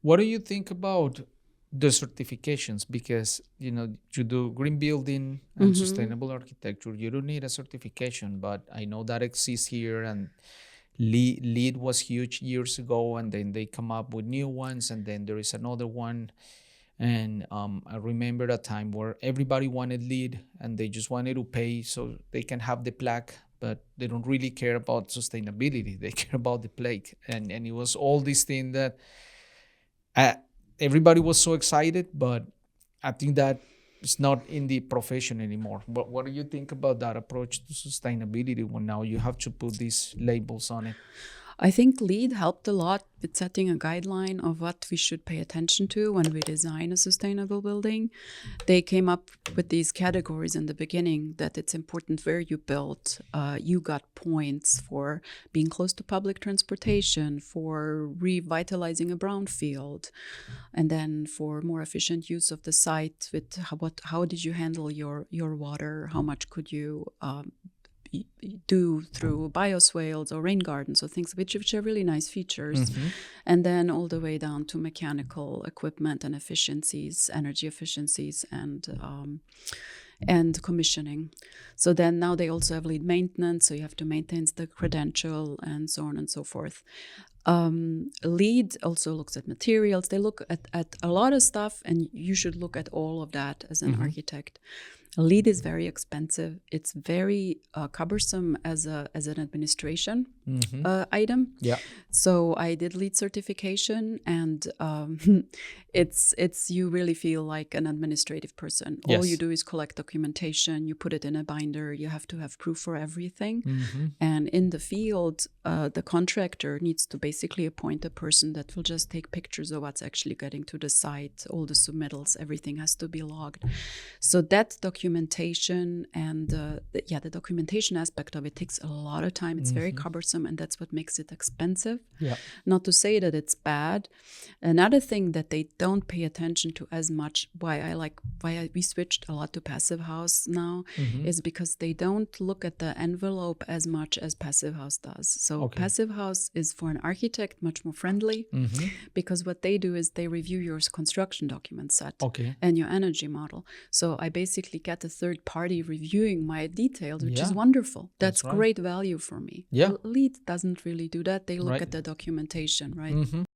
What do you think about the certifications? Because you do green building and Mm-hmm. sustainable architecture. You don't need a certification, but I know that exists here. And LEED was huge years ago, and then they come up with new ones, and then there is another one. And I remember a time where everybody wanted LEED, and they just wanted to pay so they can have the plaque, but they don't really care about sustainability. They care about the plaque, and it was all this thing that uh, everybody was so excited, but I think that it's not in the profession anymore. But what do you think about that approach to sustainability when now you have to put these labels on it? I think LEED helped a lot with setting a guideline of what we should pay attention to when we design a sustainable building. They came up with these categories in the beginning that it's important where you build. You got points for being close to public transportation, for revitalizing a brownfield, and then for more efficient use of the site with how did you handle your water, how much could you do through bioswales or rain gardens or things which are really nice features. Mm-hmm. And then all the way down to mechanical equipment and efficiencies, energy efficiencies, and commissioning. So then now they also have LEED maintenance, so you have to maintain the credential and so on and so forth. LEED also looks at materials. They look at a lot of stuff, and you should look at all of that as an architect. LEED is very expensive. It's very cumbersome as an administration item. Yeah. So I did LEED certification, and it's you really feel like an administrative person. All you Yes. do is collect documentation. You put it in a binder. You have to have proof for everything. Mm-hmm. And in the field, the contractor needs to basically appoint a person that will just take pictures of what's actually getting to the site. All the submittals, everything has to be logged. So that documentation and the documentation aspect of it takes a lot of time. It's very cumbersome, and that's what makes it expensive. Yeah. Not to say that it's bad. Another thing that they don't pay attention to as much, we switched a lot to passive house now, is because they don't look at the envelope as much as passive house does. So passive house is for an architect much more friendly, because what they do is they review your construction document set and your energy model. So I basically get a third party reviewing my details, which is wonderful. That's right. great value for me. Yeah. LEED doesn't really do that. They look at the documentation, right?